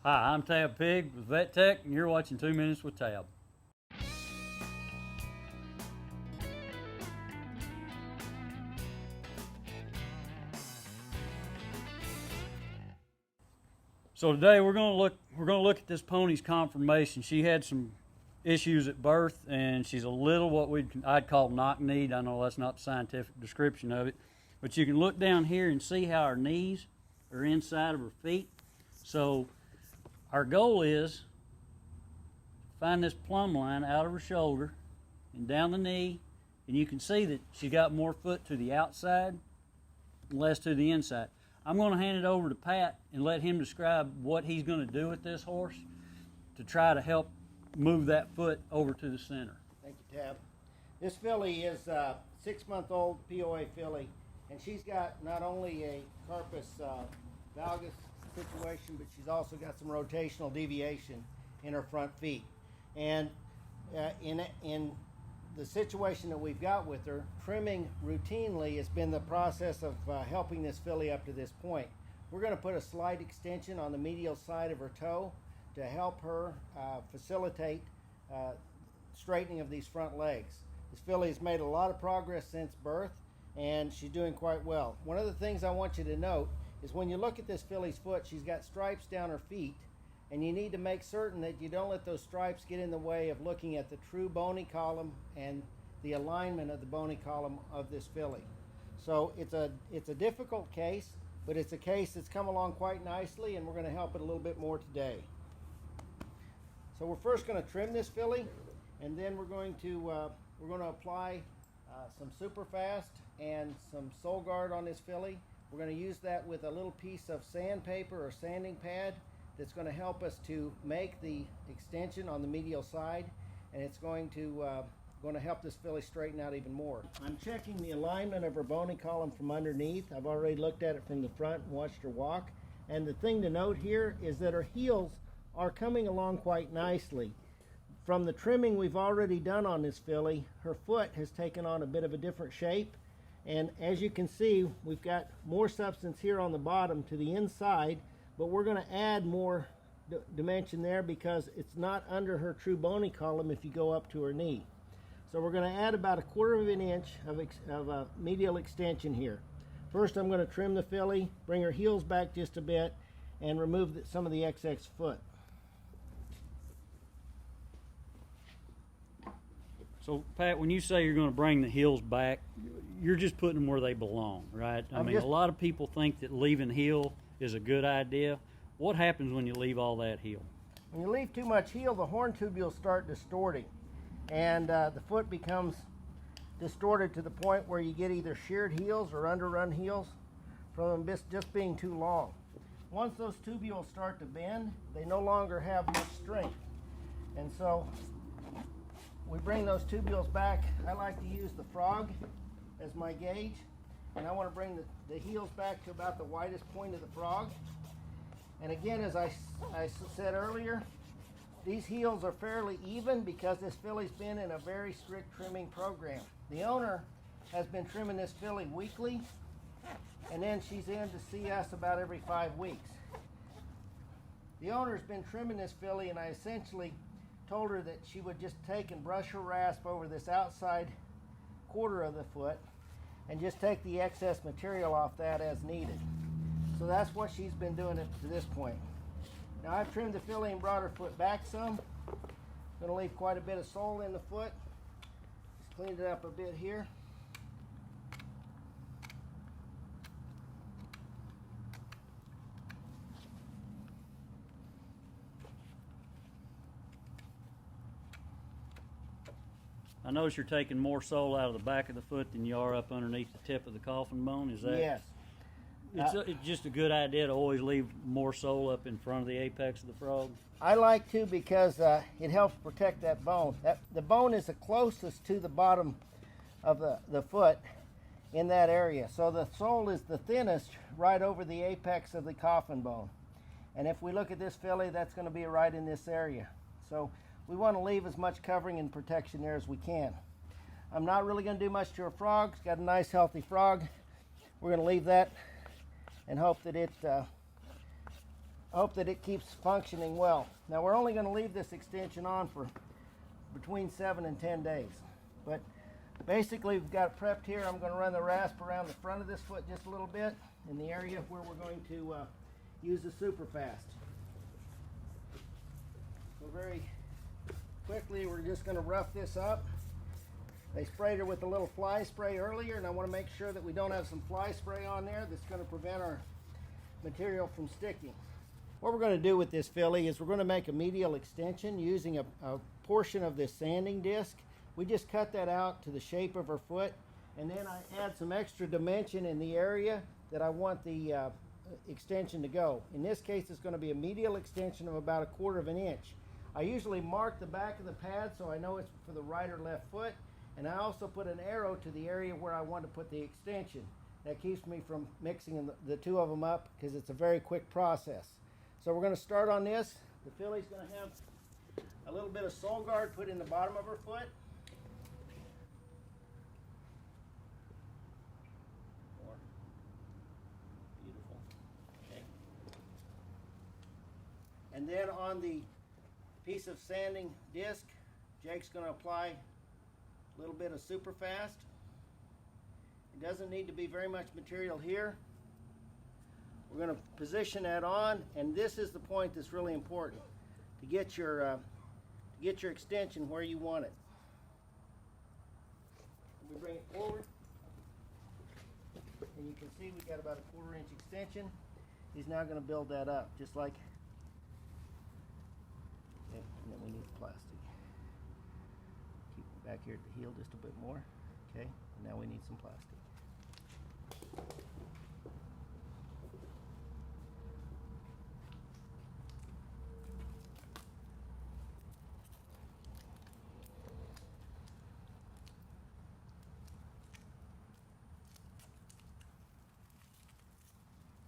Hi, I'm Tab Pig with Vettec, and you're watching 2 Minutes with Tab. So today we're going to look at this pony's conformation. She had some issues at birth, and she's a little what I'd call knock-kneed. I know that's not the scientific description of it, but you can look down here and see how her knees are inside of her feet. So our goal is find this plumb line out of her shoulder and down the knee, and you can see that she got more foot to the outside and less to the inside. I'm going to hand it over to Pat and let him describe what he's going to do with this horse to try to help move that foot over to the center. Thank you, Tab. This filly is a 6-month-old POA filly, and she's got not only a carpus valgus situation, but she's also got some rotational deviation in her front feet. And in the situation that we've got with her, trimming routinely has been the process of helping this filly up to this point. We're going to put a slight extension on the medial side of her toe to help her facilitate straightening of these front legs. This filly has made a lot of progress since birth, and she's doing quite well. One of the things I want you to note is when you look at this filly's foot, she's got stripes down her feet, and you need to make certain that you don't let those stripes get in the way of looking at the true bony column and the alignment of the bony column of this filly. So it's a difficult case, but it's a case that's come along quite nicely, and we're going to help it a little bit more today. So we're first going to trim this filly, and then we're going to apply some SuperFast and some Soul Guard on this filly. We're going to use that with a little piece of sandpaper or sanding pad that's going to help us to make the extension on the medial side, and it's going to help this filly straighten out even more. I'm checking the alignment of her bony column from underneath. I've already looked at it from the front and watched her walk, and the thing to note here is that her heels are coming along quite nicely. From the trimming we've already done on this filly, her foot has taken on a bit of a different shape, and as you can see, we've got more substance here on the bottom to the inside, but we're going to add more dimension there because it's not under her true bony column if you go up to her knee. So we're going to add about 1/4 of an inch of a medial extension here. First, I'm going to trim the filly, bring her heels back just a bit, and remove some of the excess foot. So Pat, when you say you're going to bring the heels back, you're just putting them where they belong, right? I mean, a lot of people think that leaving heel is a good idea. What happens when you leave all that heel? When you leave too much heel, the horn tubules start distorting, and the foot becomes distorted to the point where you get either sheared heels or underrun heels from them just being too long. Once those tubules start to bend, they no longer have much strength, and so we bring those tubules back. I like to use the frog as my gauge, and I want to bring the heels back to about the widest point of the frog. And again, as I said earlier, these heels are fairly even because this filly's been in a very strict trimming program. The owner has been trimming this filly weekly, and then she's in to see us about every 5 weeks. The owner's been trimming this filly, and I essentially told her that she would just take and brush her rasp over this outside 1/4 of the foot and just take the excess material off that as needed. So that's what she's been doing up to this point. Now I've trimmed the filly and brought her foot back some. Going to leave quite a bit of sole in the foot. Just cleaned it up a bit here. I notice you're taking more sole out of the back of the foot than you are up underneath the tip of the coffin bone. Is that? Yes. It's just a good idea to always leave more sole up in front of the apex of the frog. I like to because it helps protect that bone. The bone is the closest to the bottom of the foot in that area. So the sole is the thinnest right over the apex of the coffin bone. And if we look at this filly, that's going to be right in this area. So we want to leave as much covering and protection there as we can. I'm not really going to do much to her frog. It's got a nice healthy frog. We're going to leave that and hope that it I hope that it keeps functioning well. Now we're only going to leave this extension on for between 7 and 10 days. But basically we've got it prepped here. I'm going to run the rasp around the front of this foot just a little bit in the area where we're going to use the SuperFast. So very quickly we're just going to rough this up. They sprayed her with a little fly spray earlier, and I want to make sure that we don't have some fly spray on there that's going to prevent our material from sticking. What we're going to do with this filly is we're going to make a medial extension using a portion of this sanding disc. We just cut that out to the shape of her foot, and then I add some extra dimension in the area that I want the extension to go. In this case, it's going to be a medial extension of about 1/4 inch. I usually mark the back of the pad so I know it's for the right or left foot, and I also put an arrow to the area where I want to put the extension. That keeps me from mixing the two of them up because it's a very quick process. So we're going to start on this. The filly's going to have a little bit of sole guard put in the bottom of her foot. Beautiful. Okay. And then on the piece of sanding disc, Jake's going to apply a little bit of SuperFast. It doesn't need to be very much material here. We're going to position that on, and this is the point that's really important to get your extension where you want it. We bring it forward, and you can see we got about a 1/4 inch extension. He's now going to build that up, just like. Okay, and then we need plastic. Keep it back here at the heel just a bit more. Okay, and now we need some plastic.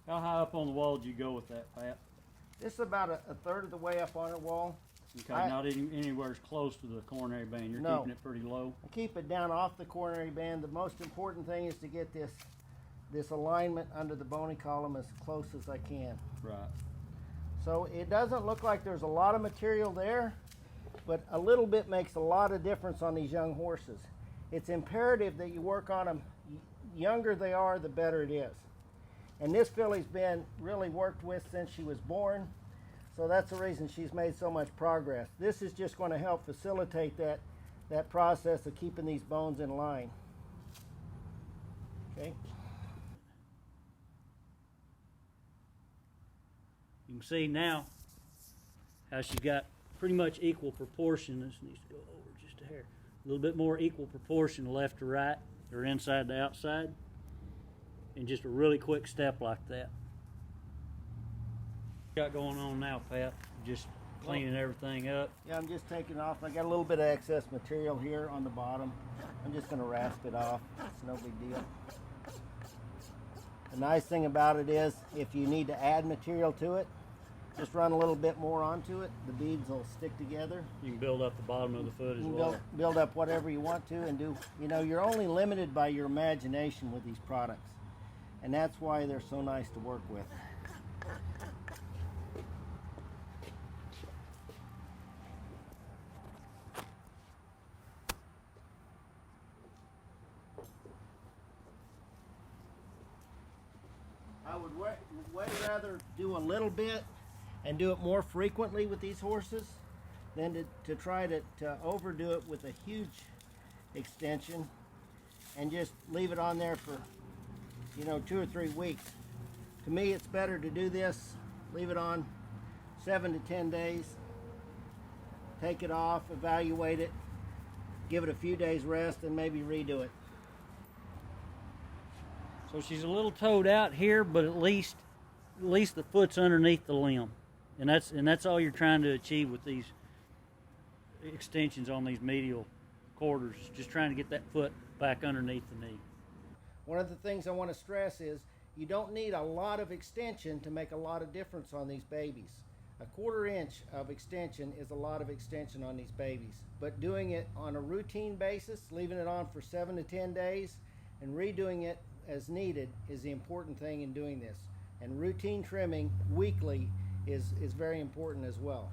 How high up on the wall did you go with that, Pat? This is about a third of the way up on her wall. Okay, not anywhere as close to the coronary band. You're keeping it pretty low. I keep it down off the coronary band. The most important thing is to get this alignment under the bony column as close as I can. Right. So it doesn't look like there's a lot of material there, but a little bit makes a lot of difference on these young horses. It's imperative that you work on them. Younger they are, the better it is. And this filly's been really worked with since she was born, so that's the reason she's made so much progress. This is just going to help facilitate that process of keeping these bones in line. Okay. You can see now how she's got pretty much equal proportion. This needs to go over just a hair. A little bit more equal proportion left to right, or inside to outside. And just a really quick step like that. What you got going on now, Pat? Just cleaning everything up. Yeah, I'm just taking it off. I got a little bit of excess material here on the bottom. I'm just going to rasp it off. It's no big deal. The nice thing about it is, if you need to add material to it, just run a little bit more onto it. The beads will stick together. You can build up the bottom of the foot as You can well. build up whatever you want to and do. You know, you're only limited by your imagination with these products. And that's why they're so nice to work with. I would way rather do a little bit and do it more frequently with these horses than to try to overdo it with a huge extension and just leave it on there for 2 or 3 weeks. To me, it's better to do this, leave it on 7 to 10 days, take it off, evaluate it, give it a few days rest, and maybe redo it. So she's a little toed out here, but at least the foot's underneath the limb, and that's all you're trying to achieve with these extensions on these medial quarters. Just trying to get that foot back underneath the knee. One of the things I want to stress is you don't need a lot of extension to make a lot of difference on these babies. A 1/4 inch of extension is a lot of extension on these babies, but doing it on a routine basis, leaving it on for 7 to 10 days, and redoing it as needed is the important thing in doing this. And routine trimming weekly is very important as well.